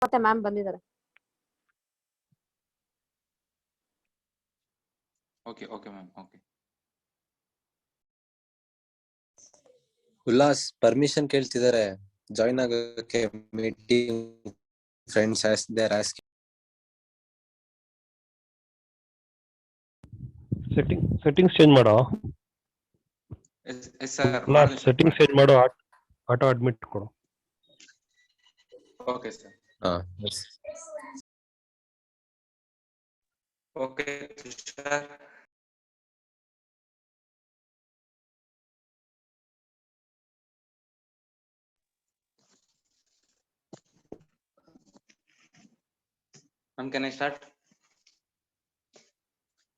ಮತ್ತೆ ಮ್ಯಾಮ್ ಬಂದಿದ್ದಾರೆ. Okay okay ma'am. Okay Ullas permission ಕೇಳ್ತಿದ್ದಾರೆ ಜಾಯಿನ್ ಆಗೋಕೆ meeting friends as there asking. Settings change ಮಾಡೋ. Yes sir. ಸೆಟ್ಟಿಂಗ್ಸ್ ಚೇಂಜ್ ಮಾಡೋ, ಆಟೋ ಅಡ್ಮಿಟ್ ಕೊಡು. Okay sir. Okay sir. Ma'am, can I start?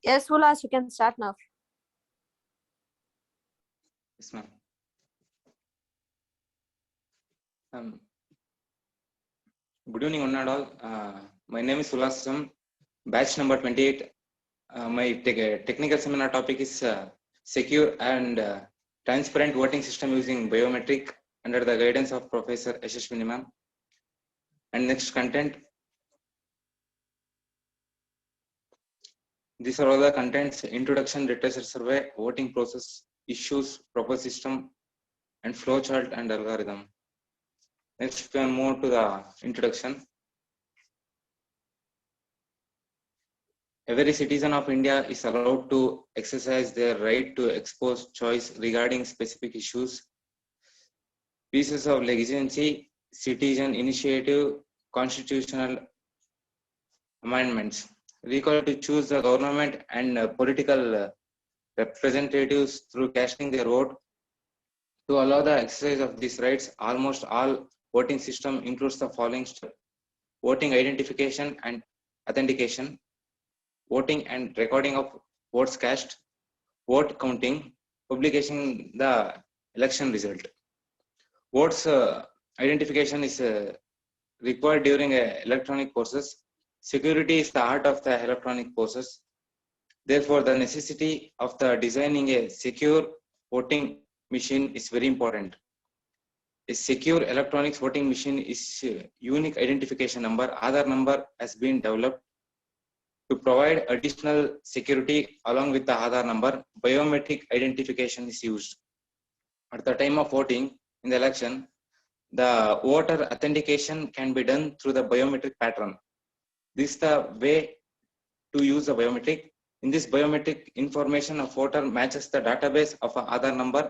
Yes, Ulas, you can start now. Yes, ma'am. Good evening, one and all. My name is Ulasam, batch number 28. My technical seminar topic is secure and transparent voting system using biometric under the guidance of Professor Yashashwini ma'am. And next content. These are all the contents: introduction, literature survey, voting process, issues, proposed system, and flowchart and algorithm. Next, we can move to the introduction. Every citizen of India is allowed to exercise their right to expose choice regarding specific issues. Pieces of legitimacy, citizen initiative, constitutional amendments. Recall to choose the government and political representatives through casting their vote. To allow the exercise of these rights, almost all voting system includes the following steps: voting identification and authentication, voting and recording of votes cast, vote counting, publication the election result. Votes identification is required during electronic process. Security is the heart of the electronic process. Therefore, the necessity of the designing a secure voting machine is very important. A secure electronic voting machine is a unique identification number. Aadhaar number has been developed to provide additional security. Along with the Aadhaar number, biometric identification is used. At the time of voting in the election, the voter authentication can be done through the biometric pattern. This is the way to use the biometric. In this biometric information, a voter matches the database of an Aadhaar number.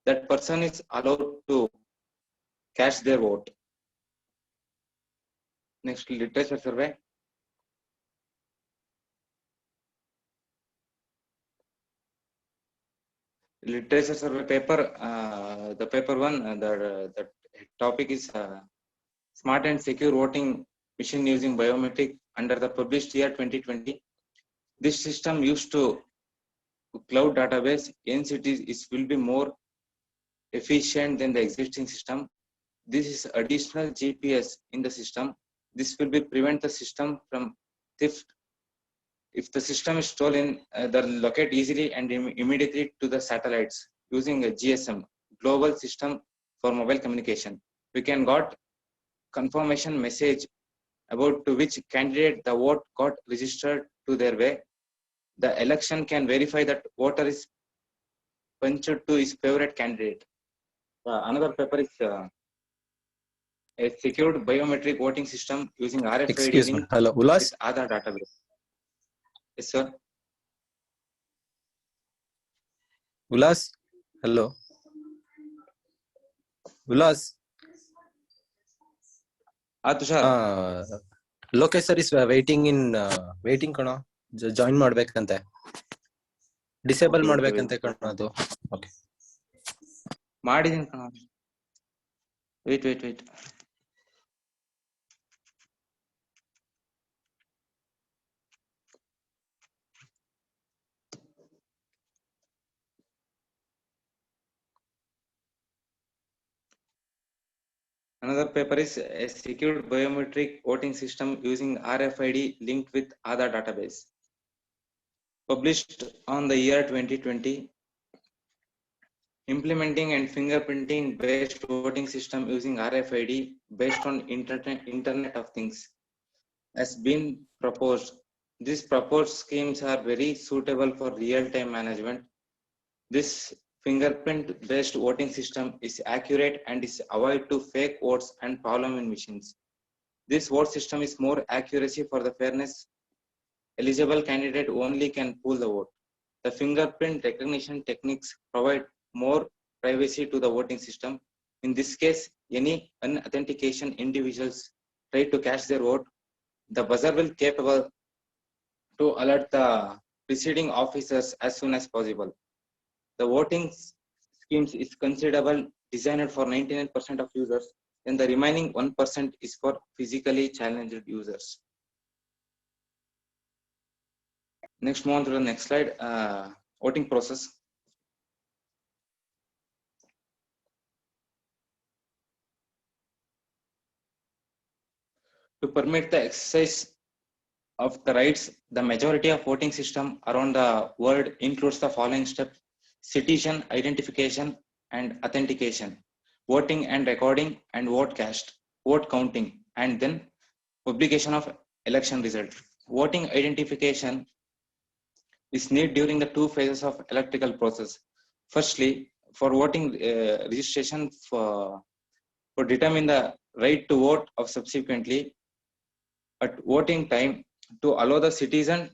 That person is allowed to cast their vote. Next, literature survey. Literature survey paper. The paper one. The topic is smart and secure voting machine using biometric under the published year 2020. This system used to cloud database. Hence, will be more efficient than the existing system. This is additional GPS in the system. This will be prevent the system from theft. If the system is stolen, they'll locate easily and immediately to the satellites using a GSM, global system for mobile communication. We can got confirmation message about to which candidate the vote got registered to their way. The election can verify that voter is punched to his favorite candidate. Another paper is a secured biometric voting system using RFID Excuse me. link Hello, Ulas. with Aadhaar database. Yes, sir. Ulas. Hello. Ulas. Tushar. Lokesh sir is waiting in waiting ಕಣೋ. Join ಮಾಡ್ಬೇಕಂತೆ. Disable ಮಾಡ್ಬೇಕಂತೆ ಕಣೋ ಅದು. Okay. ಮಾಡಿದೀನಿ ಕಣೋ. Wait. Another paper is a secured biometric voting system using RFID linked with Aadhaar database. Published on the year 2020. implementing and fingerprinting based voting system using RFID based on Internet of Things has been proposed. These proposed schemes are very suitable for real-time management. This fingerprint-based voting system is accurate and is avoid to fake votes and problem in machines. This vote system is more accuracy for the fairness. Eligible candidate only can pull the vote. The fingerprint recognition techniques provide more privacy to the voting system. In this case, any unauthentication individuals try to cash their vote, the buzzer will capable to alert the preceding officers as soon as possible. The voting schemes is considerable designed for 99% of users, and the remaining 1% is for physically challenged users. Next, move on to the next slide. Voting process. To permit the exercise of the rights, the majority of voting system around the world includes the following steps: citizen identification and authentication, voting and recording and vote cast, vote counting, and then publication of election result. Voting identification is needed during the two phases of electoral process. Firstly, for voting registration for determine the right to vote of subsequently at voting time to allow the citizen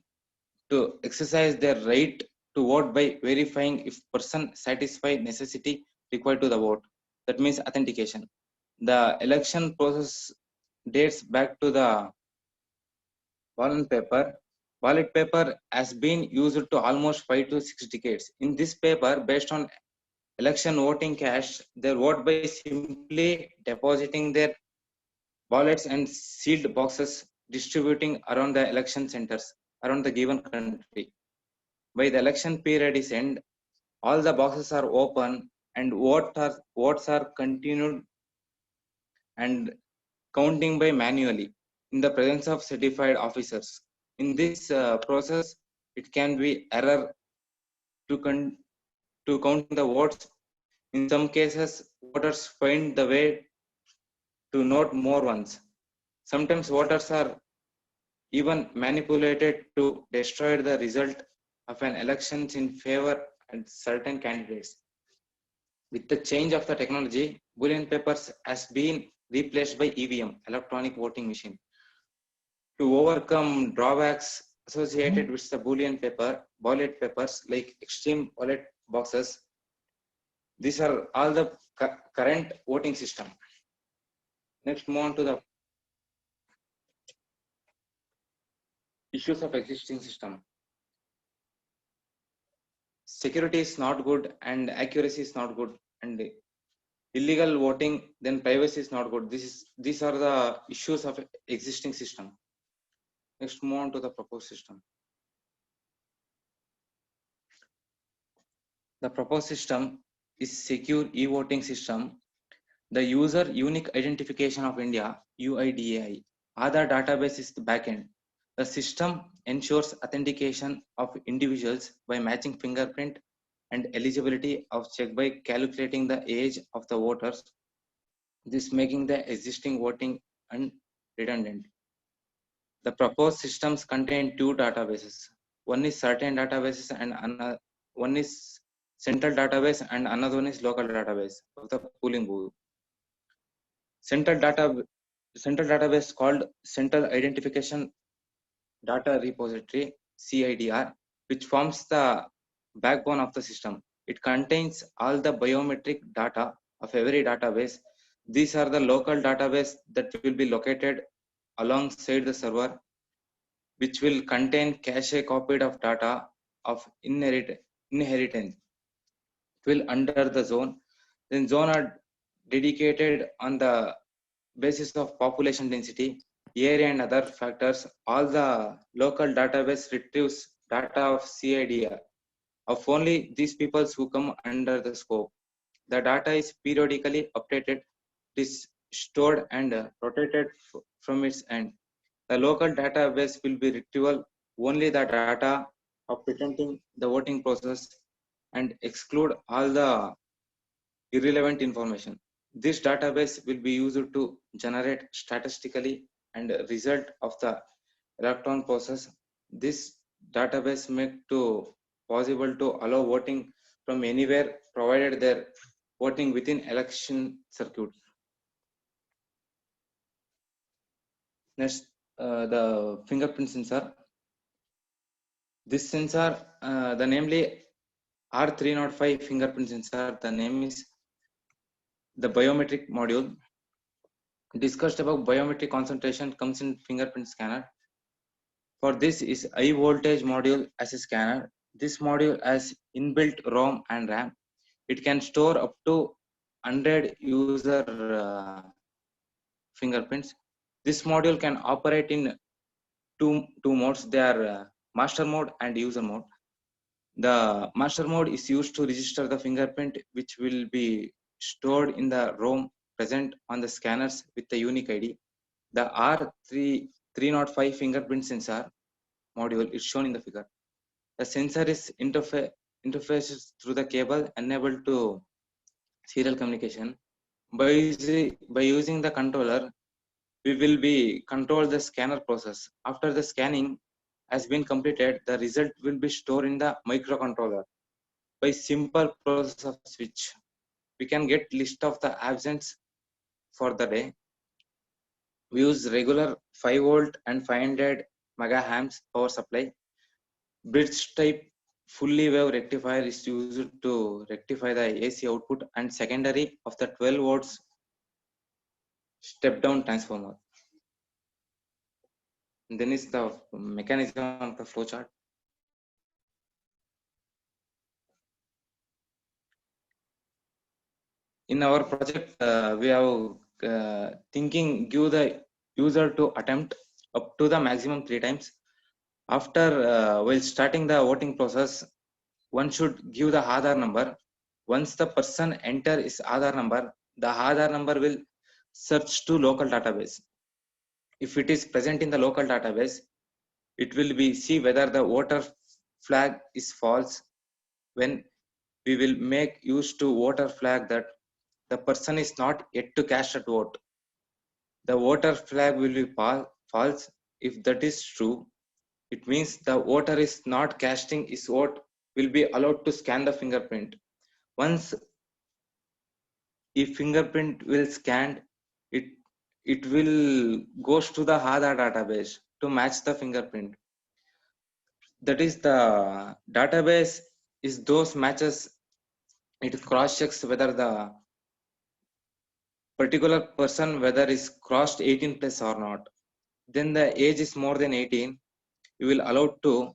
to exercise their right to vote by verifying if person satisfy necessity required to the vote. That means authentication. The election process dates back to the ballot paper. Ballot paper has been used to almost 5 to 6 decades. In this paper, based on election voting cash, they vote by simply depositing their ballots and sealed boxes distributing around the election centers around the given country. By the election period is end, all the boxes are open and votes are continued and counting by manually in the presence of certified officers. In this process, it can be error to count the votes. In some cases, voters find the way to note more ones. Sometimes voters are even manipulated to destroy the result of an election in favor of certain candidates. With the change of the technology, Boolean papers has been replaced by EVM, electronic voting machine. To overcome drawbacks associated with the Boolean ballot papers like extreme ballot boxes, these are all the current voting system. Next, move on to the issues of existing system. Security is not good and accuracy is not good, and illegal voting, then privacy is not good. These are the issues of existing system. Next, move on to the proposed system. The proposed system is secure e-voting system. The user unique identification of India, UIDAI. Aadhaar database is the backend. The system ensures authentication of individuals by matching fingerprint and eligibility of check by calculating the age of the voters, this making the existing voting redundant. The proposed systems contain two databases. One is certain databases and one is central database and another one is local database of the polling booth. Central database called Central Identification Data Repository, CIDR, which forms the backbone of the system. It contains all the biometric data of every database. These are the local database that will be located alongside the server, which will contain cache copied of data of inheritance. It will under the zone. Then zone are dedicated on the basis of population density, area and other factors. All the local database retrieves data of CIDR of only these peoples who come under the scope. The data is periodically updated, it is stored and rotated from its end. The local database will be retrieval only the data of presenting the voting process and exclude all the irrelevant information. This database will be used to generate statistically and result of the electron process. This database make to possible to allow voting from anywhere provided their voting within election circuit. Next, the fingerprint sensor. This sensor, the namely R305 fingerprint sensor, the name is the biometric module. Discussed about biometric concentration comes in fingerprint scanner. For this is high voltage module as a scanner. This module has inbuilt ROM and RAM. It can store up to 100 user fingerprints. This module can operate in two modes. They are master mode and user mode. The master mode is used to register the fingerprint, which will be stored in the ROM present on the scanners with the unique ID. The R305 fingerprint sensor module is shown in the figure. The sensor is interfaces through the cable, enabled to serial communication. By using the controller, we will be control the scanner process. After the scanning has been completed, the result will be stored in the microcontroller. By simple process of switch, we can get list of the absence for the day. We use regular 5 volt and 500 megaamps power supply. Bridge type fully wave rectifier is used to rectify the AC output, and secondary of the 12 volts step down transformer. And then is the mechanism of the flowchart. In our project, we have thinking give the user to attempt up to the maximum 3 times. After while starting the voting process, one should give the Aadhaar number. Once the person enter his Aadhaar number, the Aadhaar number will search to local database. If it is present in the local database, it will be see whether the voter flag is false. When we will make use to voter flag that the person is not yet to cast a vote, the voter flag will be false. If that is true, it means the voter is not casting his vote, will be allowed to scan the fingerprint. Once if fingerprint will scan, it will goes to the Aadhaar database to match the fingerprint. That is the database is those matches. It cross checks whether the particular person whether is crossed 18 plus or not. Then the age is more than 18, you will allowed to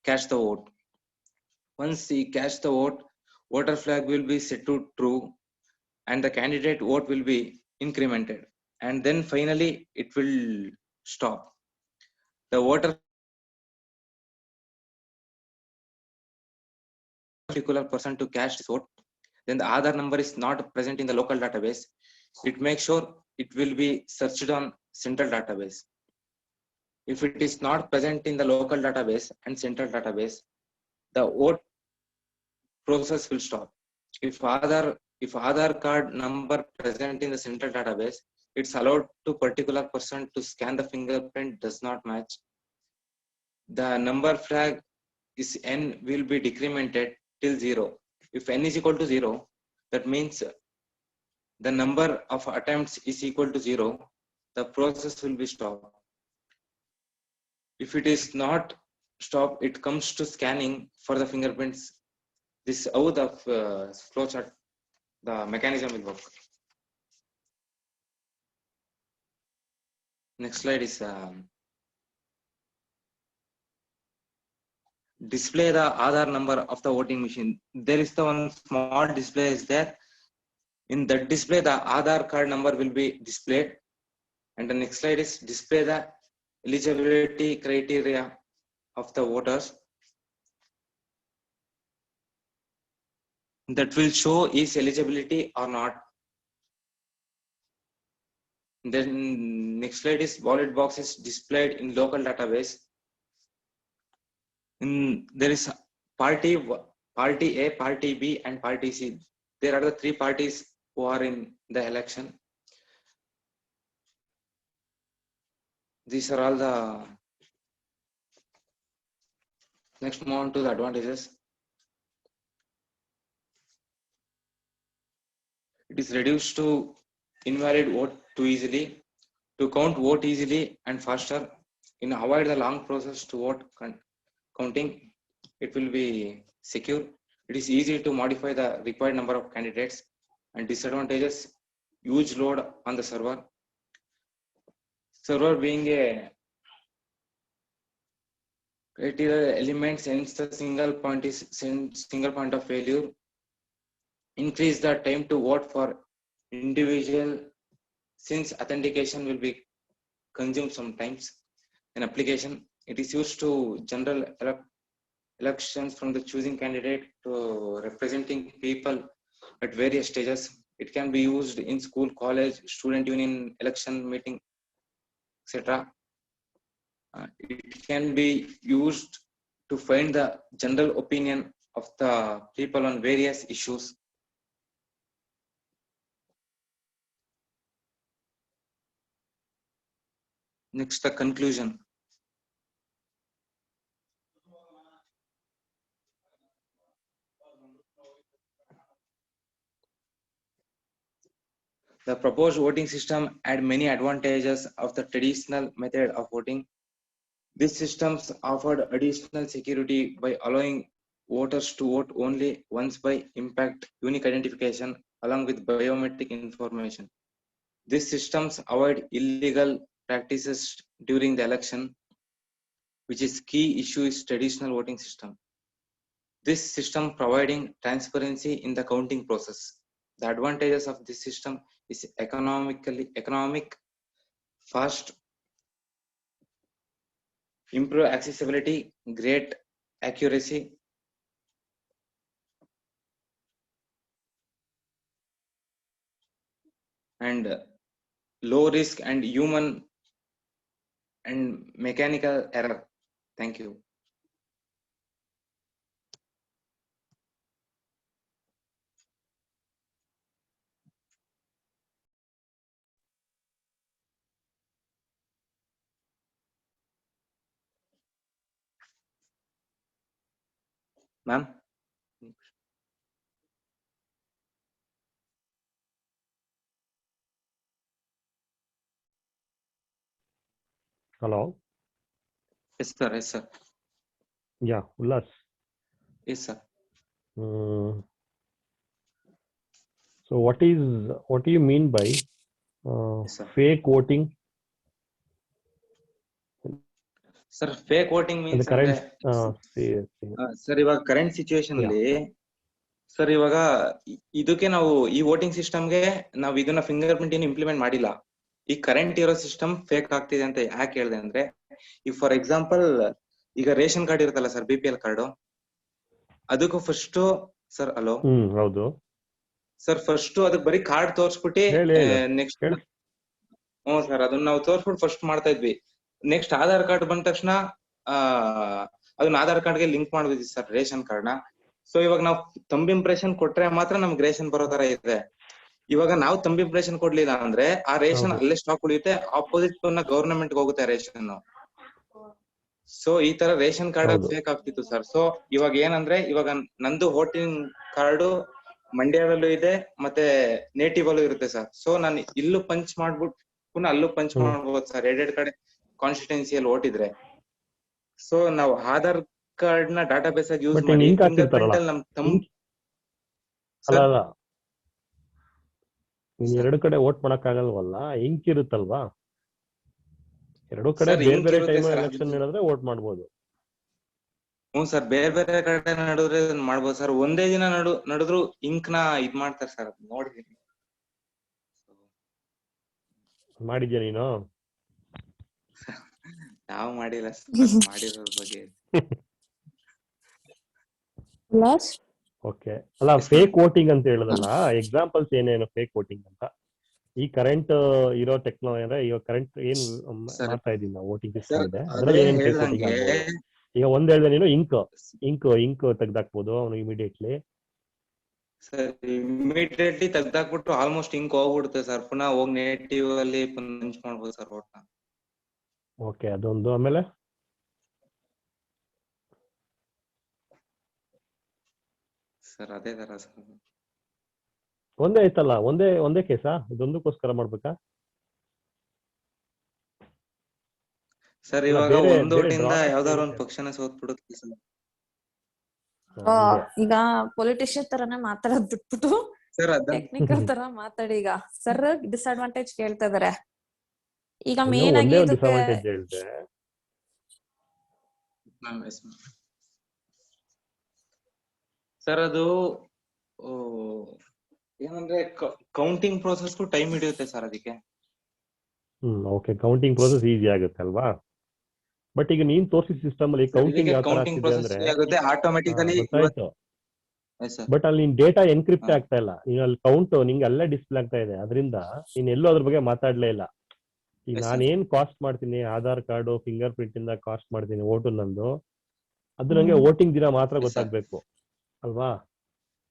cast the vote. Once he cast the vote, voter flag will be set to true and the candidate vote will be incremented, and then finally it will stop. The voter particular person to cast his vote, then the Aadhaar number is not present in the local database. It makes sure it will be searched on central database. If it is not present in the local database and central database, the vote process will stop. If Aadhaar card number present in the central database, it's allowed to particular person to scan the fingerprint does not match. The number flag is n will be decremented till 0. If n is equal to 0, that means the number of attempts is equal to 0. The process will be stopped. If it is not stopped, it comes to scanning for the fingerprints. This is how the flowchart, the mechanism will work. Next slide is display the Aadhaar number of the voting machine. There is the one small display is there. In that display, the Aadhaar card number will be displayed. And the next slide is display the eligibility criteria of the voters. That will show is eligibility or not. Then next slide is ballot boxes displayed in local database. There is party A, party B, and party C. there are the three parties who are in the election. These are all the. Next, move on to the advantages. It is reduced to invalid vote too easily, to count vote easily and faster, in avoid the long process to vote counting. It will be secure. It is easy to modify the required number of candidates. And disadvantages, huge load on the server. Server being a critical element, since the single point of failure, increase the time to vote for individual, since authentication will be consumed sometimes. An application, it is used to general elections from the choosing candidate to representing people at various stages. It can be used in school, college, student union, election meeting, etc. It can be used to find the general opinion of the people on various issues. Next, the conclusion. The proposed voting system had many advantages of the traditional method of voting. These systems offered additional security by allowing voters to vote only once by impact unique identification along with biometric information. These systems avoid illegal practices during the election, which is key issue is traditional voting system. This system providing transparency in the counting process. The advantages of this system is economic, fast, improve accessibility, great accuracy, and low risk and human and mechanical error. Thank you. Ma'am? Hello. Yes, sir. Yes, sir. Yeah, Ullas. Yes, sir. So what do you mean by Yes, sir. fake voting? Sir, fake voting And means the current sir ಇವಾಗ current situation ಅಲ್ಲಿ sir ಇವಾಗ ಇದಕ್ಕೆ ನಾವು ಈ voting ಸಿಸ್ಟಮ್ಗೆ ನಾವು ಇದನ್ನ finger print ಏನು ಇಂಪ್ಲಿಮೆಂಟ್ ಮಾಡಿಲ್ಲ. ಈ ಕರೆಂಟ್ ಇರೋ ಸಿಸ್ಟಮ್ ಫೇಕ್ ಆಗ್ತಿದೆ ಅಂತ ಯಾಕೆ ಹೇಳಿದೆ ಅಂದ್ರೆ, ಈಗ ಫಾರ್ ಎಕ್ಸಾಂಪಲ್ ಈಗ ರೇಷನ್ ಕಾರ್ಡ್ ಇರುತ್ತಲ್ಲ ಸರ್, BPL ಕಾರ್ಡು, ಅದಕ್ಕೂ ಫಸ್ಟ್ ಸರ್ ಹಲೋ ಹೌದು ಸರ್, ಫಸ್ಟ್ ಅದಕ್ಕೆ ಬರೀ ಕಾರ್ಡ್ ತೋರ್ಸ್ಬಿಟ್ಟು ನೆಕ್ಸ್ಟ್ ಹ್ಞೂ ಸರ್ ಅದನ್ನ ನಾವು ತೋರ್ಸ್ಬಿಟ್ಟು ಫಸ್ಟ್ ಮಾಡ್ತಾ ಇದ್ವಿ. ನೆಕ್ಸ್ಟ್ ಆಧಾರ್ ಕಾರ್ಡ್ ಬಂದ ತಕ್ಷಣ ಅದನ್ನ ಆಧಾರ್ ಕಾರ್ಡ್ಗೆ ಲಿಂಕ್ ಮಾಡ್ಬಿದ್ವಿ ಸರ್ ರೇಷನ್ ಕಾರ್ಡ್ ನ. ಸೊ ಇವಾಗ ನಾವು ತಂಬ್ ಇಂಪ್ರೆಷನ್ ಕೊಟ್ರೆ ಮಾತ್ರ ನಮ್ಗೆ ರೇಷನ್ ಬರೋ ತರ ಇದೆ. ಇವಾಗ ನಾವು ತಂಬ್ ಇಂಪ್ರೆಷನ್ ಕೊಡ್ಲಿಲ್ಲ ಅಂದ್ರೆ ಆ ರೇಷನ್ ಅಲ್ಲೇ ಸ್ಟಾಕ್ ಉಳಿಯುತ್ತೆ, ಆಪೋಸಿಟ್ ಗವರ್ನಮೆಂಟ್ ಹೋಗುತ್ತೆ ರೇಷನ್. ಸೊ ಈ ತರ ರೇಷನ್ ಕಾರ್ಡ್ ಫೇಕ್ ಆಗ್ತಿತ್ತು ಸರ್. ಸೊ ಇವಾಗ ಏನಂದ್ರೆ, ಇವಾಗ ನಂದು ವೋಟಿಂಗ್ ಕಾರ್ಡು ಮಂಡ್ಯದಲ್ಲೂ ಇದೆ ಮತ್ತೆ ನೇಟಿವ್ ಅಲ್ಲೂ ಇರುತ್ತೆ ಸರ್. ಸೊ ನಾನು ಇಲ್ಲೂ ಪಂಚ್ ಮಾಡ್ಬಿಟ್ಟು ಪುನಃ ಅಲ್ಲೂ ಪಂಚ್ ಮಾಡ್ಬೋದು ಸರ್, ಎರಡೆರಡು ಕಡೆ ಕಾನ್ಸ್ಟಿಟ್ಯೂನ್ಸಿಯಲ್ಲಿ ಓಟಿದ್ರೆ. ಸೊ ನಾವು ಆಧಾರ್ ಕಾರ್ಡ್ ನ ಡಾಟಾ ಬೇಸ್ ಆಗಿ ಯೂಸ್ ಮಾಡಿ ಫಿಂಗರ್ ಪ್ರಿಂಟ್ ಅಲ್ಲಿ ನಮ್ ಅಲ್ಲ ಎರಡು ಕಡೆ ವೋಟ್ ಮಾಡಕ್ ಆಗಲ್ವಲ್ಲ, ಇಂಕ್ ಇರುತ್ತಲ್ವಾ, ಎರಡು ಕಡೆ ಬೇರೆ ಬೇರೆ ಟೈಮ್ ಎಲೆಕ್ಷನ್ ನಡೆದ್ರೆ ವೋಟ್ ಮಾಡ್ಬೋದು. ಹ್ಞೂ ಸರ್, ಬೇರೆ ಬೇರೆ ಕಡೆ ನಡೆದ್ರೆ ಮಾಡ್ಬೋದು ಸರ್. ಒಂದೇ ದಿನ ನಡೆದ್ರು ಇಂಕ್ ನ ಇದ್ ಮಾಡ್ತಾರೆ ಸರ್, ನೋಡಿದೀನಿ. ಮಾಡಿದ್ಯಾ ನೀನು? ನಾವು ಮಾಡಿಲ್ಲ ಮಾಡಿರೋದ್ರ ಬಗ್ಗೆ. ಓಕೆ, ಅಲ್ಲ ಫೇಕ್ ವೋಟಿಂಗ್ ಅಂತ ಹೇಳದಲ್ಲ, ಎಕ್ಸಾಂಪಲ್ಸ್ ಏನೇನು ಫೇಕ್ ವೋಟಿಂಗ್ ಅಂತ? ಈ ಕರೆಂಟ್ ಇರೋ ಟೆಕ್ನಾಲಜಿ ಅಂದ್ರೆ ಈಗ ಕರೆಂಟ್ ಏನ್ ಮಾಡ್ತಾ ಇದೀವಿ ನಾವು ವೋಟಿಂಗ್ ಸಿಸ್ಟಮ್ ಇದೆ, ಅದ್ರಲ್ಲಿ ಏನೇನು ಫೇಕ್ ವೋಟಿಂಗ್ ಆಗ್ಬೋದು? ಈಗ ಒಂದ್ ಹೇಳ್ದೆ ನೀನು ಇಂಕ್ ತೆಗ್ದಾಕ್ಬೋದು ಅವನು ಇಮಿಡಿಯೇಟ್ಲಿ. ಸರ್ ಇಮಿಡಿಯೇಟ್ಲಿ ತೆಗ್ದಾಕ್ಬಿಟ್ಟು ಆಲ್ಮೋಸ್ಟ್ ಹಿಂಗ್ ಹೋಗ್ಬಿಡುತ್ತೆ ಸರ್, ಪುನಃ ಹೋಗಿ ನೇಟಿವ್ ಅಲ್ಲಿ ಪಂಚ್ ಮಾಡ್ಬೋದು ಸರ್ ಓಟ್ನ. ಓಕೆ, ಅದೊಂದು. ಆಮೇಲೆ ಸರ್ ಅದೇ ತರ ಸರ್. ಒಂದೇ ಐತಲ್ಲ, ಒಂದೇ ಕೇಸಾ? ಇದೊಂದಕ್ಕೋಸ್ಕರ ಮಾಡ್ಬೇಕಾ? ಸರ್ ಅಲ್ಲ, ಇವಾಗ ಬೇರೆ ಒಂದ್ ಬೇರೆ ಓಟಿಂದ ಡ್ರಾಬ್ಯಾಕ್ಸ್ ಯಾವ್ದಾದ್ರು ಒಂದ್ ಇರುತ್ತೆ. ಪಕ್ಷನ ಸೋತ್ಬಿಡುತ್ತೆ ಸರ್. ಹಂಗೆ. ಈಗ ಪೊಲಿಟಿಷಿಯನ್ ತರನೇ ಮಾತಾಡೋದ್ ಬಿಟ್ಬಿಟ್ಟು ಸರ್ ಅದ ಟೆಕ್ನಿಕಲ್ ತರ ಮಾತಾಡಿ. ಈಗ ಸರ್ ಡಿಸ್ಅಡ್ವಾಂಟೇಜ್ ಕೇಳ್ತಾ ಇದಾರೆ. ಈಗ ಇನ್ನು ಮೇನ್ ಆಗಿ ಒಂದೇ ಒಂದು ಇದಕ್ಕೆ ಡಿಸಅಡ್ವಾಂಟೇಜ್ ಹೇಳಿದೆ. ಸರ್ ಅದು ಏನಂದ್ರೆ ಕೌಂಟಿಂಗ್ ಪ್ರೋಸೆಸ್ಗೂ ಟೈಮ್ ಹಿಡಿಯುತ್ತೆ ಸರ್ ಅದಕ್ಕೆ. ಓಕೆ, ಕೌಂಟಿಂಗ್ ಪ್ರೋಸೆಸ್ ಈಸಿ ಆಗುತ್ತೆ ಅಲ್ವಾ? ಬಟ್ ಈಗ ನೀನ್ ತೋರಿಸಿದ ಸಿಸ್ಟಮ್ ಅಲ್ಲಿ ಕೌಂಟಿಂಗ್ ಯಾವ ತರ ಕೌಂಟಿಂಗ್ ಆಗ್ತಿದೆ ಪ್ರೋಸೆಸ್ ಅಂದ್ರೆ, ಆಗುತ್ತೆ ಆಟೋಮೆಟಿಕಲಿ. ಗೊತ್ತಾಯ್ತು. ಬಟ್ ಅಲ್ಲಿ ನಿನ್ ಡೇಟಾ ಎನ್ಕ್ರಿಪ್ಟ್ ಆಗ್ತಾ ಇಲ್ಲ. ನೀನ್ ಅಲ್ಲಿ ಕೌಂಟ್ ನಿಂಗೆ ಅಲ್ಲೇ ಡಿಸ್ಪ್ಲೇ ಆಗ್ತಾ ಇದೆ. ಅದರಿಂದ ನೀನ್ ಎಲ್ಲೂ ಅದ್ರ ಬಗ್ಗೆ ಮಾತಾಡ್ಲೇ ಇಲ್ಲ. ಈಗ ನಾನೇನ್ ಕಾಸ್ಟ್ ಮಾಡ್ತೀನಿ, ಆಧಾರ್ ಕಾರ್ಡ್ ಫಿಂಗರ್ ಪ್ರಿಂಟ್ ಇಂದ ಕಾಸ್ಟ್ ಮಾಡ್ತೀನಿ ಓಟು ನಂದು, ಅದು ನಂಗೆ ವೋಟಿಂಗ್ ದಿನ ಮಾತ್ರ ಗೊತ್ತಾಗ್ಬೇಕು ಅಲ್ವಾ?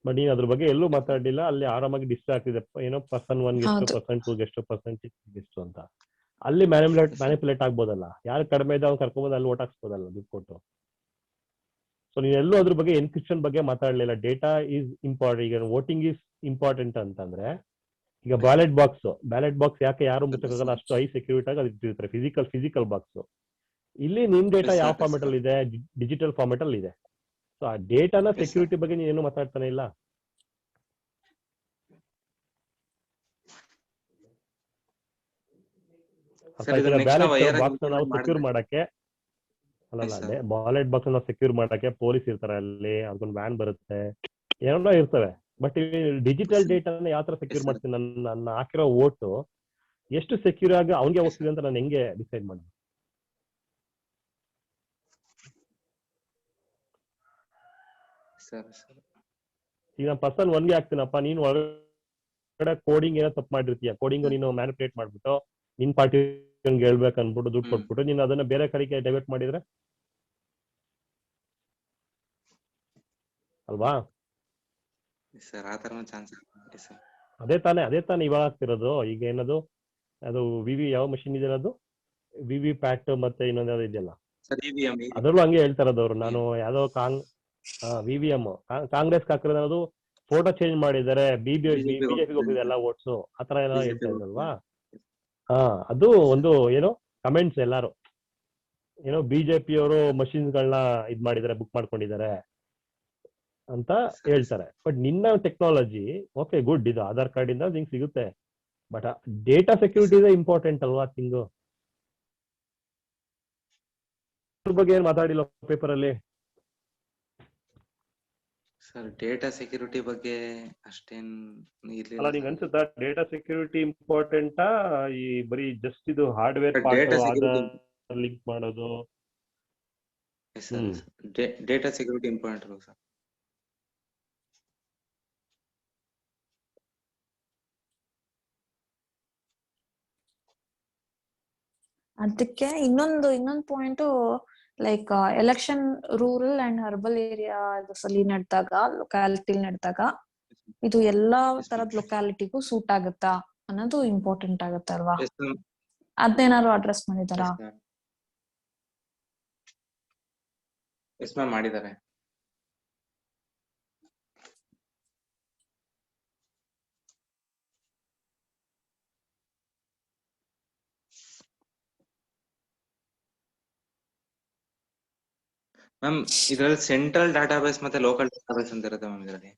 ಬಟ್ ನೀನ್ ಅದ್ರ ಬಗ್ಗೆ ಎಲ್ಲೂ ಮಾತಾಡ್ಲಿಲ್ಲ. ಅಲ್ಲಿ ಆರಾಮಾಗಿ ಡಿಸ್ಪ್ಲೇ ಆಗ್ತಿದೆ, ಏನೋ ಪರ್ಸನ್ 1 ಎಷ್ಟು, ಪರ್ಸನ್ 2 ಎಷ್ಟು, ಪರ್ಸನ್ 6 ಎಷ್ಟು ಅಂತ. ಅಲ್ಲಿ ಮ್ಯಾನಿಪುಲೇಟ್ ಆಗ್ಬೋದಲ್ಲ. ಯಾರು ಕಡಿಮೆ ಇದೆ ಅವ್ನು ಕರ್ಕೊಂಬೋದು, ಅಲ್ಲಿ ಓಟ್ ಹಾಕ್ಸ್ಬೋದಲ್ಲ ದುಡ್ಡು ಕೊಟ್ಟು. ಸೊ ನೀನ್ ಎಲ್ಲೂ ಅದ್ರ ಬಗ್ಗೆ ಎನ್ಕ್ರಿಪ್ಷನ್ ಬಗ್ಗೆ ಮಾತಾಡ್ಲಿಲ್ಲ. Data is important. ಈಗ ವೋಟಿಂಗ್ ಈಸ್ ಇಂಪಾರ್ಟೆಂಟ್ ಅಂತಂದ್ರೆ, ಈಗ ಬ್ಯಾಲೆಟ್ ಬಾಕ್ಸ್ ಯಾಕೆ ಯಾರು ಮುಚ್ಚಕ್ಕಾಗಲ್ಲ, ಅಷ್ಟು ಹೈ ಸೆಕ್ಯೂರಿಟಿ ಆಗಿ ಅದು ಇಟ್ಟಿರ್ತಾರೆ. Physical box. ಇಲ್ಲಿ ನಿಮ್ ಡೇಟಾ ಯಾವ ಫಾರ್ಮೆಟ್ ಅಲ್ಲಿ ಇದೆ? ಡಿಜಿಟಲ್ ಫಾರ್ಮೆಟ್ ಅಲ್ಲಿ ಇದೆ. ಸೊ ಆ ಡೇಟಾನ ಸೆಕ್ಯೂರಿಟಿ ಬಗ್ಗೆ ನೀನು ಏನು ಮಾತಾಡ್ತಾನೆ ಇಲ್ಲ. ಬ್ಯಾಲೆಟ್ ಬಾಕ್ಸ್ ನಾವು ಸೆಕ್ಯೂರ್ ಮಾಡಕ್ಕೆ ಪೊಲೀಸ್ ಇರ್ತಾರೆ ಅಲ್ಲಿ, ಅದೊಂದು ವ್ಯಾನ್ ಬರುತ್ತೆ, ಏನೋ ಇರ್ತವೆ. ಬಟ್ ಡಿಜಿಟಲ್ ಡೇಟಾನ ಯಾವ ತರ ಸೆಕ್ಯೂರ್ ಮಾಡ್ತೀನಿ? ನನ್ನ ಹಾಕಿರೋ ಓಟು ಎಷ್ಟು ಸೆಕ್ಯೂರ್ ಆಗಿ ಅವನಿಗೆ ಹೋಗ್ತಿದೆ ಅಂತ ನಾನು ಹೆಂಗೆ ಡಿಸೈಡ್ ಮಾಡಿ? ಈಗ ಪರ್ಸನ್ 1ಗೆ ಹಾಕ್ತೀನಪ್ಪ, ನೀನು ಒಳಗಡೆ ಕೋಡಿಂಗ್ ಏನೋ ತಪ್ಪು ಮಾಡಿರ್ತೀಯ. ಕೋಡಿಂಗ್ ನೀನು ಮ್ಯಾನಿಪುಲೇಟ್ ಮಾಡ್ಬಿಟ್ಟು ನಿನ್ ಪಾರ್ಟಿ ಹೇಳ್ಬೇಕು ಅನ್ಬಿಟ್ಟು ದುಡ್ಡು ಕೊಟ್ಬಿಟ್ಟು ನೀನು ಅದನ್ನ ಬೇರೆ ಕಡೆಗೆ ಡೈವರ್ಟ್ ಮಾಡಿದ್ರೆ ಅಲ್ವಾ? ಅದೇ ತಾನೇ ಇವಾಗ ಆಗ್ತಿರೋದು. ಈಗ ಏನದು, ಅದು ಯಾವ ಮಷಿನ್ ಇದೆ ಅದು, ಪ್ಯಾಟ್ ಮತ್ತೆ ಇನ್ನೊಂದು ಯಾವ್ದು ಇದೆಯಲ್ಲ, ಅದ್ರಲ್ಲೂ ಹಂಗೆ ಹೇಳ್ತಾ ಇರೋದವ್ರು. ನಾನು ಯಾವ್ದೋ ವಿವಿಎಂ ಕಾಂಗ್ರೆಸ್ ಹಾಕಿರೋದು ಫೋಟೋ ಚೇಂಜ್ ಮಾಡಿದ್ದಾರೆ, ಬಿಜೆಪಿಗೆ ಹೋಗಿದೆ ಎಲ್ಲ ಓಟ್ಸು, ಆತರ ಎಲ್ಲ ಹೇಳ್ತಾ ಇದ್ರಲ್ವಾ? ಅದು ಒಂದು ಏನೋ ಕಮೆಂಟ್ಸ್ ಎಲ್ಲಾರು ಏನೋ ಬಿಜೆಪಿಯವರು ಮಷಿನ್ಸ್ಗಳನ್ನ ಇದ್ ಮಾಡಿದ್ದಾರೆ, ಬುಕ್ ಮಾಡ್ಕೊಂಡಿದ್ದಾರೆ ಅಂತ ಹೇಳ್ತಾರೆ. ಬಟ್ ನಿನ್ನ ಟೆಕ್ನಾಲಜಿ ಓಕೆ ಗುಡ್, ಇದು ಆಧಾರ್ ಕಾರ್ಡ್ ಇಂದ ನಿಂಗೆ ಸಿಗುತ್ತೆ. ಬಟ್ ಡೇಟಾ ಸೆಕ್ಯೂರಿಟಿ ಇದೆ ಇಂಪಾರ್ಟೆಂಟ್ ಅಲ್ವಾ ಥಿಂಗು? ಅದ್ರ ಬಗ್ಗೆ ಏನ್ ಮಾತಾಡಿಲ್ಲ ಪೇಪರ್ ಅಲ್ಲಿ ಸರ್. ಡೇಟಾ ಸೆಕ್ಯೂರಿಟಿ ಬಗ್ಗೆ ಅಷ್ಟೇನ್ ಅಲ್ಲ, ನಿಂಗೆ ಅನ್ಸುತ್ತಾ ಡೇಟಾ ಸೆಕ್ಯೂರಿಟಿ ಇಂಪಾರ್ಟೆಂಟಾ ಈ ಬರೀ ಜಸ್ಟ್ ಇದು ಹಾರ್ಡ್ವೇರ್ ಪಾರ್ಟ್ ಆಧಾರ್ ಲಿಂಕ್ ಮಾಡೋದು? Data security important sir. ಅದಕ್ಕೆ ಇನ್ನೊಂದು point, like election rural and urban area ಅಲ್ಲಿ ನಡೆದಾಗ, ಲೊಕ್ಯಾಲಿಟಿ ನಡೆದಾಗ ಇದು ಎಲ್ಲಾ ತರದ್ ಲೊಕ್ಯಾಲಿಟಿಗೂ ಸೂಟ್ ಆಗುತ್ತಾ ಅನ್ನೋದು ಇಂಪಾರ್ಟೆಂಟ್ ಆಗುತ್ತೆ ಅಲ್ವಾ? ಅದ್ನೇನಾದ್ರು ಅಡ್ರೆಸ್ ಮಾಡಿದಾರಾ? ಎಸ್ ಮ್ಯಾಮ್, ಮಾಡಿದ್ದಾರೆ. ಮ್ಯಾಮ್ ಇದರಲ್ಲಿ ಸೆಂಟ್ರಲ್ ಡಾಟಾಬೇಸ್ ಮತ್ತೆ ಲೋಕಲ್ ಡಾಟಾಬೇಸ್ ಅಂತ ಇರುತ್ತೆ ಮ್ಯಾಮ್ ಇದರಲ್ಲಿ.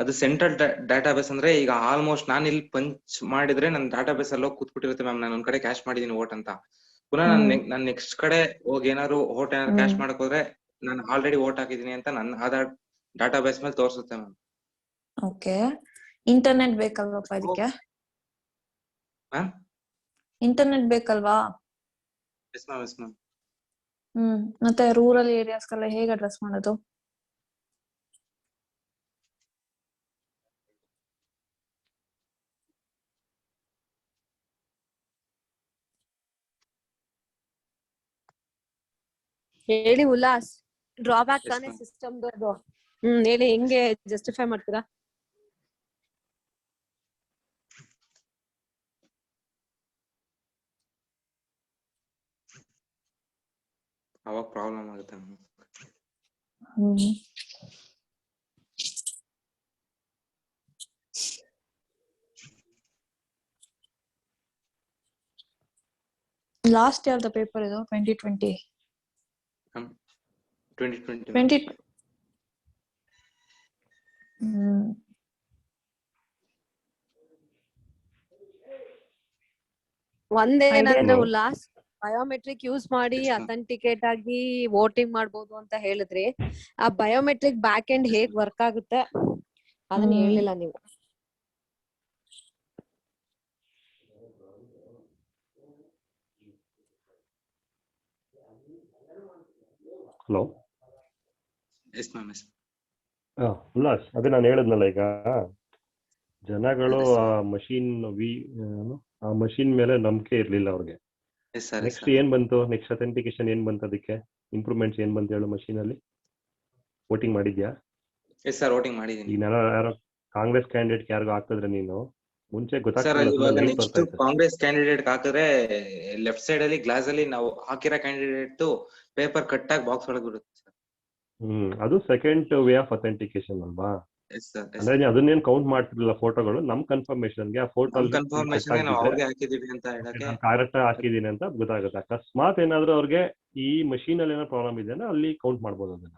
ಅದು ಸೆಂಟ್ರಲ್ ಡಾಟಾಬೇಸ್ ಅಂದ್ರೆ ಈಗ ಆಲ್ಮೋಸ್ಟ್ ನಾನು ಇಲ್ಲಿ ಪಂಚ್ ಮಾಡಿದ್ರೆ ನನ್ನ ಡಾಟಾಬೇಸ್ ಅಲ್ಲಿ ಹೋಗಿ ಕೂತ್ಬಿಟ್ಟಿರುತ್ತೆ ಮ್ಯಾಮ್. ನಾನು ಒಂದ್ ಕಡೆ ಕ್ಯಾಶ್ ಮಾಡಿದೀನಿ ಓಟ್ ಅಂತ, ಪುನಃ ನಾನು ನೆಕ್ಸ್ಟ್ ಕಡೆ ಹೋಗಿ ಏನಾದ್ರು ಓಟ್ ಏನಾದ್ರು ಕ್ಯಾಶ್ ಮಾಡಕ್ ಹೋದ್ರೆ ನಾನು ಆಲ್ರೆಡಿ ಓಟ್ ಹಾಕಿದೀನಿ ಅಂತ ನನ್ನ ಆಧಾರ್ ಡಾಟಾಬೇಸ್ ಮೇಲೆ ತೋರಿಸುತ್ತೆ ಮ್ಯಾಮ್. ಓಕೆ, ಇಂಟರ್ನೆಟ್ ಬೇಕಲ್ವಪ್ಪ ಇದಕ್ಕೆ? ಮ್ಯಾಮ್ ಇಂಟರ್ನೆಟ್ ಬೇಕಲ್ವಾ? Yes ma'am, yes ma'am. ಮತ್ತೆ ರೂರಲ್ ಏರಿಯಾಸ್ಗೆಲ್ಲ ಹೇಗೆ ಅಡ್ರೆಸ್ ಮಾಡೋದು? ಹೇಳಿ ಉಲ್ಲಾಸ್. ಡ್ರಾಬ್ಯಾಕ್ Yes, ತಾನೇ ma'am. ಸಿಸ್ಟಮ್ದು. ಹೇಳಿ ಹೆಂಗೆ ಜಸ್ಟಿಫೈ ಮಾಡ್ತೀರಾ? ಅವಾಗ ಪ್ರಾಬ್ಲಮ್ ಆಗುತ್ತೆ. ಲಾಸ್ಟ್ ಯಾವ್ದು ಪೇಪರ್ ಇದು? 2020 2020 ಒಂದೇನಂದ್ರೆ Hello. ಉಲ್ಲಾಸ್ ಬಯೋಮೆಟ್ರಿಕ್ ಯೂಸ್ ಮಾಡಿ Yes, ma'am. ಅಥೆಂಟಿಕೇಟ್ ಆಗಿ ವೋಟಿಂಗ್ ಮಾಡ್ಬೋದು ಅಂತ ಹೇಳಿದ್ರಿ. ಆ ಬಯೋಮೆಟ್ರಿಕ್ ಬ್ಯಾಕ್ ಎಂಡ್ ಹೇಗ್ ವರ್ಕ್ ಆಗುತ್ತೆ ಅದನ್ನ ಹೇಳಿಲ್ಲ ನೀವು. Hello. Yes, ma'am. Yes. Ullas, ಅದೇ ನಾನು ಹೇಳಿದ್ನಲ್ಲ, ಈಗ ಜನಗಳು Yes, sir. ಆ ಮಷೀನ್ ಮೇಲೆ ನಂಬಿಕೆ ಇರ್ಲಿಲ್ಲ ಅವ್ರಿಗೆ. Yes, sir. Yes, next sir. ಏನ್ ಬಂತು? ನೆಕ್ಸ್ಟ್ ಅಥೆಂಟಿಕೇಶನ್ ಏನ್ ಬಂತು? ಅದಕ್ಕೆ ಇಂಪ್ರೂವ್ಮೆಂಟ್ಸ್ ಏನ್ ಬಂತು ಹೇಳು? ಮಷೀನ್ ಅಲ್ಲಿ ವೋಟಿಂಗ್ ಮಾಡಿದ್ಯಾ? Yes, sir. Voting ಮಾಡಿದೀನಿ. ಈಗ ಯಾರೋ ಕಾಂಗ್ರೆಸ್ ಕ್ಯಾಂಡಿಡೇಟ್ ಯಾರಿಗೂ ಹಾಕಿದ್ರೆ ನೀನು ಮುಂಚೆ ಸರ್ ಗೊತ್ತಾಗ್ತಿಲ್ಲ, ಇವಾಗ ಲೈಟ್ ನೆಕ್ಸ್ಟ್ ಬರ್ತಾ ಇತ್ತು. ಕಾಂಗ್ರೆಸ್ ಕ್ಯಾಂಡಿಡೇಟ್ ಹಾಕಿದ್ರೆ ಲೆಫ್ಟ್ ಸೈಡ್ ಅಲ್ಲಿ ಗ್ಲಾಸ್ ಅಲ್ಲಿ ನಾವು ಹಾಕಿರೋ ಕ್ಯಾಂಡಿಡೇಟ್ ಪೇಪರ್ ಕಟ್ ಆಗಿ ಬಾಕ್ಸ್ ಒಳಗೆ ಬಿಡುತ್ತೆ ಸರ್. ಅದು ಸೆಕೆಂಡ್ ವೇ ಆಫ್ ಅಥೆಂಟಿಕೇಶನ್ ಅಲ್ವಾ? Yes sir. ಅಂದ್ರೆ ನೀವು ಅದನ್ನೇನ್ ಕೌಂಟ್ ಮಾಡ್ತಿರ್ಲಿಲ್ಲ ಫೋಟೋಗಳು, ನಮ್ ಕನ್ಫರ್ಮೇಶನ್ಗೆ ಆ ಫೋಟೋ ಕನ್ಫರ್ಮೇಶನ್ ನಾವು ಅವ್ರಿಗೆ ಹಾಕಿದೀವಿ ಅಂತ ಹೇಳಕ್ಕೆ ಕರೆಕ್ಟ್ ಹಾಕಿದೀನಿ ಅಂತ ಗೊತ್ತಾಗುತ್ತೆ. ಅಕಸ್ಮಾತ್ ಏನಾದ್ರೂ ಅವ್ರಿಗೆ ಈ ಮಷೀನ್ ಅಲ್ಲಿ ಏನೋ ಪ್ರಾಬ್ಲಮ್ ಇದೆ ಅಂದ್ರೆ ಅಲ್ಲಿ ಕೌಂಟ್ ಮಾಡ್ಬೋದು ಅದನ್ನ,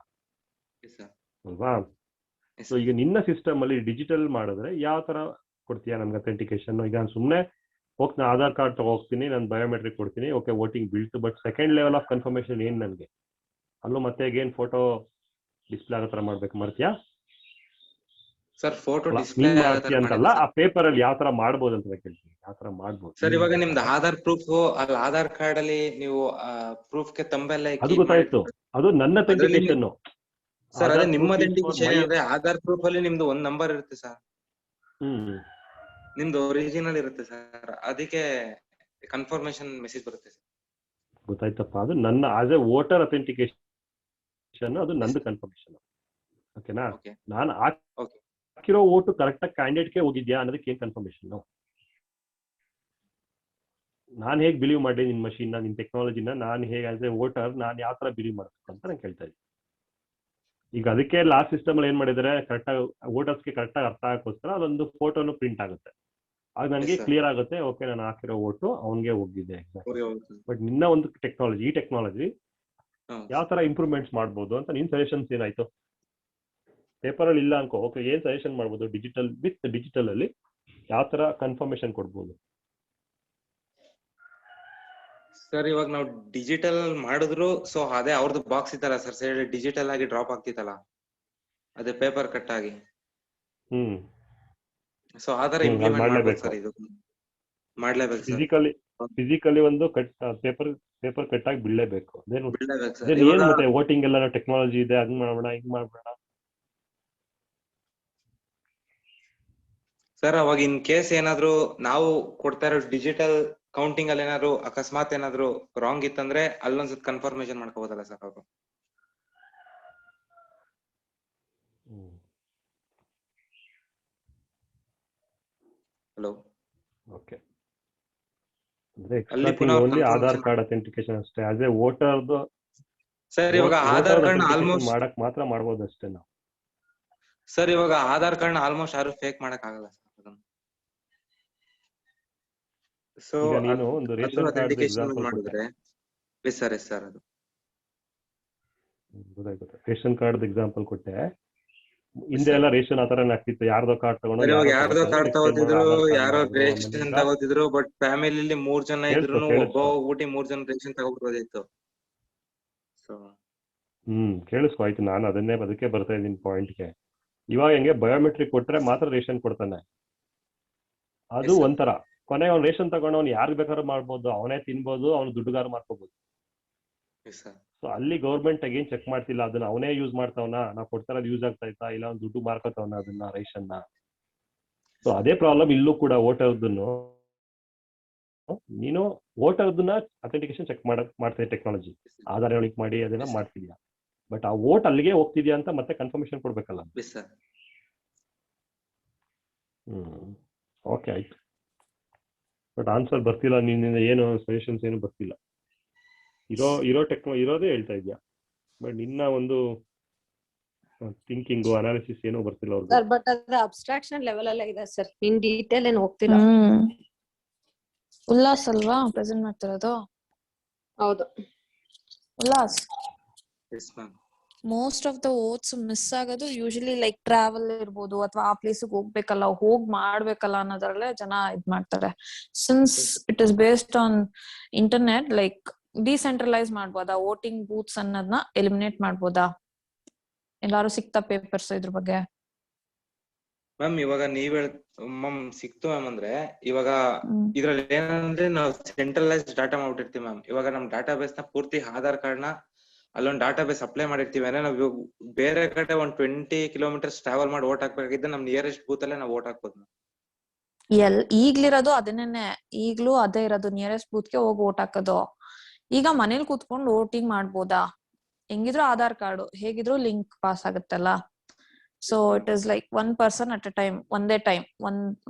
Yes, sir. ಅಲ್ವಾ? Yes, ಸೊ ಈಗ ನಿನ್ನ ಸಿಸ್ಟಮ್ ಅಲ್ಲಿ ಡಿಜಿಟಲ್ ಮಾಡಿದ್ರೆ ಯಾವ ತರ ಕೊಡ್ತೀಯಾ ನಮ್ಗೆ ಅಥೆಂಟಿಕೇಶನ್? ಈಗ ನಾನು ಸುಮ್ಮನೆ ನಾನು ಆಧಾರ್ ಕಾರ್ಡ್ ತಗೋಗ್ತೀನಿ, ನಾನು ಬಯೋಮೆಟ್ರಿಕ್ ಕೊಡ್ತೀನಿ, ಓಕೆ ವೋಟಿಂಗ್ ಬೀಳ್ತು, but second level of confirmation ಏನ್ ನನಗೆ? ಅಲ್ಲೂ ಮತ್ತೆ ಏನ್ ಫೋಟೋ ಡಿಸ್ಪ್ಲೇ ಆಗೋ ತರ ಮಾಡ್ಬೇಕು ಮಾಡ್ತೀಯಾ? ಸರ್ ಫೋಟೋ ಡಿಸ್ಪ್ಲೇ ನೀನ್ ಮಾಡ್ತೀಯ ಅಂತಲ್ಲ, ಆ ಪೇಪರ್ ಅಲ್ಲಿ ಯಾವ ತರ ಮಾಡ್ಬೋದು ಅಂತ ಕೇಳ್ತೀನಿ. ಯಾವ ತರ ಮಾಡ್ಬೋದು ಸರ್? ಇವಾಗ ನಿಮ್ದು ಆಧಾರ್ ಪ್ರೂಫ್ ಅಲ್ಲಿ ಆಧಾರ್ ಕಾರ್ಡ್ ಅಲ್ಲಿ ನೀವು ಪ್ರೂಫ್ ಗೆ ತಂಬೆಲ್ಲ ಅದು ಗೊತ್ತಾಯ್ತು, ಅದು ನನ್ನ ಅಥೆಂಟಿಕೇಶನ್. ಸರ್ ಅದೇ ನಿಮ್ಮ ಅಥೆಂಟಿಕೇಶನ್ ಅಂದ್ರೆ ಆಧಾರ್ ಪ್ರೂಫ್ ಅಲ್ಲಿ ನಿಮ್ದು ಒಂದ್ ನಂಬರ್ ಇರುತ್ತೆ ಸರ್, ನಿಮ್ದು ಒರಿಜಿನಲ್ ಇರುತ್ತೆ ಸರ್, ಅದಕ್ಕೆ ಕನ್ಫರ್ಮೇಶನ್ ಮೆಸೇಜ್ ಬರುತ್ತೆ ಸರ್. ಗೊತ್ತಾಯ್ತಪ್ಪ, ಅದು ನನ್ನ ಆಸ್ ಎ ವೋಟರ್ ಅಥೆಂಟಿಕೇಶನ್, ಅದು ನಂದು ಕನ್ಫರ್ಮೇಶನ್. ಓಕೆನಾ? ನಾನು ಹಾಕಿರೋ ವೋಟು ಕರೆಕ್ಟ್ ಆಗಿ ಕ್ಯಾಂಡಿಡೇಟ್ಗೆ ಹೋಗಿದ್ಯಾ ಅನ್ನೋದಕ್ಕೆ ಏನ್ ಕನ್ಫರ್ಮೇಶನ್? ನಾನು ಹೇಗೆ ಬಿಲೀವ್ ಮಾಡಿ ನಿನ್ ಮಷೀನ್ ನಿನ್ ಟೆಕ್ನಾಲಜಿನ ನಾನು ಹೇಗೆ ಆಸ್ ಎ ವೋಟರ್ ನಾನು ಯಾವ ತರ ಬಿಲೀವ್ ಮಾಡ್ಬೇಕು ಅಂತ ನಾನು ಕೇಳ್ತಾ ಇದ್ದೀನಿ. ಈಗ ಅದಕ್ಕೆ ಲಾಸ್ಟ್ ಸಿಸ್ಟಮ್ ಅಲ್ಲಿ ಏನ್ ಮಾಡಿದ್ರೆ, ಕರೆಕ್ಟಾಗಿ ವೋಟರ್ಸ್ಗೆ ಕರೆಕ್ಟಾಗಿ ಅರ್ಥ ಆಗೋಸ್ಕರ ಅದೊಂದು ಫೋಟೋನು ಪ್ರಿಂಟ್ ಆಗುತ್ತೆ. ಆಗ ನನಗೆ ಕ್ಲಿಯರ್ ಆಗುತ್ತೆ, ಓಕೆ ನಾನು ಹಾಕಿರೋ ವೋಟು ಅವನ್ಗೆ ಹೋಗಿದೆ. ಬಟ್ ನಿನ್ನ ಒಂದು ಟೆಕ್ನಾಲಜಿ, ಈ ಟೆಕ್ನಾಲಜಿ ಯಾವ ತರ ಇಂಪ್ರೂವ್ಮೆಂಟ್ಸ್ ಮಾಡ್ಬೋದು ಅಂತ ನಿನ್ ಸಜೆಷನ್ಸ್ ಏನಾಯ್ತು? ಪೇಪರ್ ಅಲ್ಲಿ ಇಲ್ಲ ಅನ್ಕೋ, ಓಕೆ ಏನ್ ಸಜೆಷನ್ ಮಾಡ್ಬೋದು? ಡಿಜಿಟಲ್ ಅಲ್ಲಿ ಯಾವ ತರ ಕನ್ಫರ್ಮೇಶನ್ ಕೊಡ್ಬೋದು? ಸರ್ ಇವಾಗ ನಾವು ಡಿಜಿಟಲ್ ಮಾಡಿದ್ರು ಸೊ ಅದೇ ಅವ್ರದ್ದು ಬಾಕ್ಸ್ ಇತ್ತಲ್ಲ ಸರ್, ಸೈಡ್ ಡಿಜಿಟಲ್ ಆಗಿ ಡ್ರಾಪ್ ಆಗ್ತಿತ್ತಲ್ಲ, ಅದೇ ಪೇಪರ್ ಕಟ್ ಆಗಿ. ಸೊ ಆ ತರ ಇಂಪ್ಲಿಮೆಂಟ್ ಮಾಡ್ಬೇಕು ಸರ್, ಇದು ಮಾಡ್ಲೇಬೇಕು ಸರ್. ಫಿಸಿಕಲಿ ಒಂದು ಪೇಪರ್ ಕಟ್ ಆಗಿ ಬಿಡ್ಲೇಬೇಕು. ಬಿಡ್ಲೇಬೇಕು ಸರ್. ಏನ್ ಮತ್ತೆ ವೋಟಿಂಗ್ ಎಲ್ಲ ಟೆಕ್ನಾಲಜಿ ಇದೆ, ಹಂಗ್ ಮಾಡೋಣ ಹಿಂಗ್ ಮಾಡ್ಬೇಡ ಸರ್. ಅವಾಗ ಇನ್ ಕೇಸ್ ಏನಾದ್ರು ನಾವು ಕೊಡ್ತಾ ಇರೋ ಡಿಜಿಟಲ್ ಕೌಂಟಿಂಗ್ ಅಲ್ಲಿ ಏನಾದ್ರು ಅಕಸ್ಮಾತ್ ಏನಾದ್ರು ರಾಂಗ್ ಇತ್ತಂದ್ರೆ ಅಲ್ಲೊಂದ್ಸತ್ ಕನ್ಫರ್ಮೇಶನ್ ಮಾಡ್ಕೋಬೋದಲ್ಲ ಸರ್ ಅವರು? ಹಲೋ. ಓಕೆ, ಅಂದ್ರೆ ಆಧಾರ್ ಕಾರ್ಡ್ ಅಥೆಂಟಿಕೇಶನ್ ಅಷ್ಟೇ ಆಸ್ ಎ ವೋಟರ್ ಸರ್. ಇವಾಗ ಆಧಾರ್ ಕಾರ್ಡ್ ಆಲ್ಮೋಸ್ಟ್ ಮಾಡಕ್ ಮಾತ್ರ ಮಾಡ್ಬೋದು ಅಷ್ಟೇ ನಾವು. ಸರ್ ಇವಾಗ ಆಧಾರ್ ಕಾರ್ಡ್ ಆಲ್ಮೋಸ್ಟ್ ಯಾರು ಫೇಕ್ ಮಾಡಕ್ ಆಗಲ್ಲ ಸರ್. ಸೊ ನೀನು ಒಂದು ರೇಷನ್ ಕಾರ್ಡ್ ಎಕ್ಸಾಂಪಲ್ ಮಾಡಿದ್ರೆ ಸರ್ ಸರ್ ಅದು ಗೊತ್ತಾಯ್ತು. ರೇಷನ್ ಕಾರ್ಡ್ ಎಕ್ಸಾಂಪಲ್ ಕೊಟ್ಟೆ. ಹಿಂದೆ ಎಲ್ಲ ರೇಷನ್ ಆತರ ಆಗ್ತಿತ್ತು, ಯಾರ್ದೋ ಕಾರ್ಡ್ ತಗೊಂಡು ಯಾರ್ದೋ ಕಾರ್ಡ್ ತಗೋತಿದ್ರು, ಯಾರೋ ರೇಷನ್ ತಗೋತಿದ್ರು. ಬಟ್ ಫ್ಯಾಮಿಲಿ 3 ಜನ ಇದ್ರು, ಒಬ್ಬ ಹೋಗ್ಬಿಟ್ಟು 3 ಜನ ರೇಷನ್ ತಗೋಬೋದಿತ್ತು. ಸೊ ಕೇಳಿಸ್ಕೊ ಆಯ್ತು. ನಾನು ಅದಕ್ಕೆ ಬರ್ತಾ ಇದ್ದೀನಿ ಪಾಯಿಂಟ್ಗೆ. ಇವಾಗ ಹೆಂಗೆ ಬಯೋಮೆಟ್ರಿಕ್ ಕೊಟ್ರೆ ಮಾತ್ರ ರೇಷನ್ ಕೊಡ್ತಾನೆ, ಅದು ಒಂಥರ. ಕೊನೆಗೆ ಅವ್ನು ರೇಷನ್ ತಗೊಂಡು ಅವ್ನು ಯಾರು ಬೇಕಾದ್ರೂ ಮಾಡ್ಬೋದು, ಅವನೇ ತಿನ್ಬೋದು, ಅವ್ನು ದುಡ್ಡುಗಾರ ಮಾಡ್ಕೋಬಹುದು. ಸೊ ಅಲ್ಲಿ ಗೌರ್ಮೆಂಟ್ ಏನ್ ಚೆಕ್ ಮಾಡ್ತಿಲ್ಲ, ಅದನ್ನ ಅವನೇ ಯೂಸ್ ಮಾಡ್ತಾವನ, ನಾವು ಕೊಡ್ತಾ ಇರೋದು ಯೂಸ್ ಆಗ್ತಾ ಇತ್ತಾ ಇಲ್ಲ, ಅವ್ನು ದುಡ್ಡು ಮಾರ್ಕೋತಾವನ ಅದನ್ನ ರೇಷನ್ನ. ಸೊ ಅದೇ ಪ್ರಾಬ್ಲಮ್ ಇಲ್ಲೂ ಕೂಡ. ವೋಟರ್ದನ್ನು ನೀನು ವೋಟರ್ದನ್ನ ಅಥೆಂಟಿಕೇಶನ್ ಚೆಕ್ ಮಾಡ್ತಾ ಟೆಕ್ನಾಲಜಿ ಆಧಾರ್ ಲಿಂಕ್ ಮಾಡಿ ಅದನ್ನ ಮಾಡ್ತಿದ್ಯಾ. ಬಟ್ ಆ ವೋಟ್ ಅಲ್ಲಿಗೆ ಹೋಗ್ತಿದ್ಯಾ ಅಂತ ಮತ್ತೆ ಕನ್ಫರ್ಮೇಶನ್ ಕೊಡ್ಬೇಕಲ್ಲ. Yes sir. ಓಕೆ ಆಯ್ತು. ಬಟ್ ಆನ್ಸರ್ ಬರ್ತಿಲ್ಲ, ನಿನ್ನಿಂದ ಏನು ಸಜೆಷನ್ಸ್ ಏನು ಬರ್ತಿಲ್ಲ. ಇರೋದೇ ಹೇಳ್ತಾ ಇದ್ಯಾ, ಬಟ್ ನಿನ್ನ ಒಂದು ಥಿಂಕಿಂಗು ಅನಾಲಿಸಿಸ್ ಏನೋ ಬರ್ತಿಲ್ಲ ಅವ್ರಿಗೆ. ಸರ್ ಬಟ್ ಅದ್ರ ಅಬ್ಸ್ಟ್ರಾಕ್ಷನ್ ಲೆವೆಲ್ ಅಲ್ಲೇ ಇದೆ ಸರ್, ಇನ್ ಡೀಟೇಲ್ ಏನು ಹೋಗ್ತಿಲ್ಲ. ಉಲ್ಲಾಸ್ ಅಲ್ವಾ ಪ್ರೆಸೆಂಟ್ ಮಾಡ್ತಿರೋದು? ಹೌದು. Ullas, yes ma'am. Most of the oats miss ಆಗೋದು ಯೂಶಲಿ ಲೈಕ್ ಟ್ರಾವೆಲ್ ಇರ್ಬೋದು, ಅಥವಾ ಆ ಪ್ಲೇಸಿಗೆ ಹೋಗ್ಬೇಕಲ್ಲ, ಮಾಡ್ಬೇಕಲ್ಲ ಅನ್ನೋದ್ರಲ್ಲೇ ಜನ ಇದ್ ಮಾಡ್ತಾರೆ. Since it is based on internet, like decentralise ಮಾಡ್ಬೋದಾ ವೋಟಿಂಗ್ ಬೂತ್ಸ್ ಅನ್ನೋದನ್ನ ಎಲಿಮಿನೇಟ್ ಮಾಡ್ಬೋದಾ? ಎಲ್ಲಾರು ಸಿಕ್ತಾ ಪೇಪರ್ಸ್ ಇದ್ರ ಬಗ್ಗೆ? ಮ್ಯಾಮ್ ಇವಾಗ ಮ್ಯಾಮ್ ಸಿಕ್ತು ಮ್ಯಾಮ್ ಅಂದ್ರೆ ಇವಾಗ ಇದ್ರಲ್ಲಿ ಏನಂದ್ರೆ ನಾವು ಸೆಂಟ್ರಲೈಸ್ ಡಾಟಾ ಮಾಡ್ಬಿಟ್ಟಿರ್ತೀವಿ ಮ್ಯಾಮ್. ಇವಾಗ ನಮ್ ಡಾಟಾ ಬೇಸ್ ನ ಪೂರ್ತಿ ಆಧಾರ್ ಕಾರ್ಡ್ ನ ಅಲ್ಲೊಂದು ಡಾಟಾ ಬೇಸ್ ಅಪ್ಲೈ ಮಾಡಿರ್ತೀವಿ ಅಂದ್ರೆ ನಾವು ಬೇರೆ ಕಡೆ 20 ಕಿಲೋಮೀಟರ್ಸ್ ಟ್ರಾವೆಲ್ ಮಾಡಿ ವೋಟ್ ಹಾಕ್ಬೇಕಾಗಿದ್ದೆ ನಮ್ ನಿಯರೆಸ್ಟ್ ಬೂತ್ ಅಲ್ಲೇ ನಾವು ವೋಟ್ ಹಾಕ್ಬೋದು. ಈಗ್ಲಿರೋದು ಅದನ್ನೇ, ಈಗ್ಲೂ ಅದೇ ಇರೋದು, ನಿಯರೆಸ್ಟ್ ಬೂತ್ ಗೆ ಹೋಗಿ ವೋಟ್ ಹಾಕೋದು. ಈಗ ಮನೇಲಿ ಕೂತ್ಕೊಂಡು ವೋಟಿಂಗ್ ಮಾಡ್ಬೋದಾ? ಹೆಂಗಿದ್ರು ಆಧಾರ್ ಕಾರ್ಡ್ ಹೇಗಿದ್ರು ಲಿಂಕ್ ಪಾಸ್ ಆಗುತ್ತಲ್ಲ. So it is like 1 person at a time, ಒಂದೇ ಟೈಮ್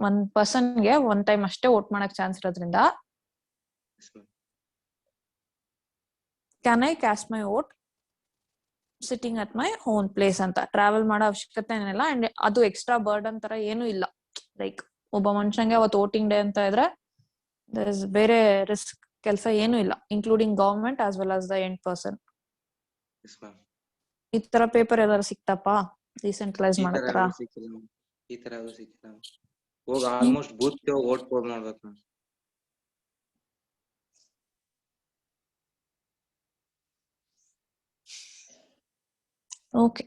ಒಂದ್ ಪರ್ಸನ್ಗೆ ಒನ್ ಟೈಮ್ ಅಷ್ಟೇ ವೋಟ್ ಮಾಡಕ್ ಚಾನ್ಸ್ ಇರೋದ್ರಿಂದ can I caste my vote sitting at my own place ಅಂತ ಟ್ರಾವೆಲ್ ಮಾಡೋ ಅವಶ್ಯಕತೆ ಏನಿಲ್ಲ. ಅಂಡ್ ಅದು ಎಕ್ಸ್ಟ್ರಾ ಬರ್ಡನ್ ತರ ಏನು ಇಲ್ಲ. ಲೈಕ್ ಒಬ್ಬ ಮನುಷ್ಯಂಗೆ ಅವತ್ತು ವೋಟಿಂಗ್ ಡೇ ಅಂತ ಇದ್ರೆ ಬೇರೆ ರಿಸ್ಕ್ ಕೆಲಸ ಏನು ಇಲ್ಲ, including government as well as the end person. ಈ ತರ ಪೇಪರ್ ಎಲ್ಲಾರು ಸಿಕ್ತಪ್ಪ ಡಿಸೆಂಟ್ರಲೈಸ್ ಮಾಡತರ? ಈ ತರ ಯಾವ್ದು ಸಿಕ್ಕಿಲ್ಲ. ಹೋಗ ಆಲ್ಮೋಸ್ಟ್ ಬೂತ್ ಗೆ ವೋಟ್ ಕೋಡ್ ಮಾಡ್ಬೇಕು ma'am. Okay.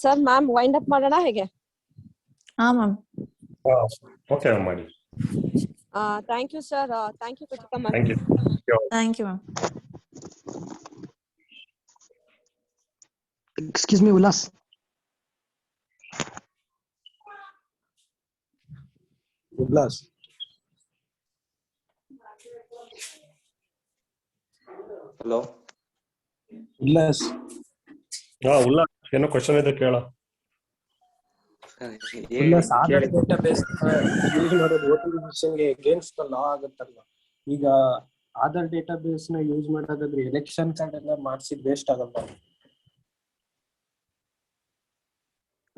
Sir ma'am wind up ಮಾಡೋಣ ಹೇಗೆ? ಹಾ ಮ್ಯಾಮ್. ಓಕೆ ಮಾಡಿ. Thank you sir, thank you Krithika ma'am. Thank you ma'am. Excuse me, Ullas. Ullas. Hello Ullas. Ullas, ಏನೋ ಕ್ವಶನ್ ಇದೆ ಕೇಳ. ಉಲ್ಲಾಸ್, ಆಧಾರ್ ಡೇಟಾಬೇಸ್ ಯೂಸ್ ಮಾಡೋದು ವೋಟಿಂಗ್ ಮಿಷನ್ಗೆ ಅಗೇನ್ಸ್ಟ್ ದ ಲಾ ಆಗುತ್ತಲ್ವಾ? ಈಗ ಆಧಾರ್ ಡೇಟಾಬೇಸ್ ನ ಯೂಸ್ ಮಾಡೋದಾದ್ರೆ ಎಲೆಕ್ಷನ್ ಕಾರ್ಡ್ ಎಲ್ಲ ಮಾಡಿಸಿದ್ ವೇಸ್ಟ್ ಆಗಲ್ಲ?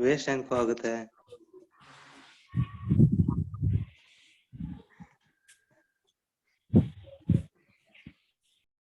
ವೇಸ್ಟ್ ಅನ್ಕೋ ಆಗುತ್ತೆ.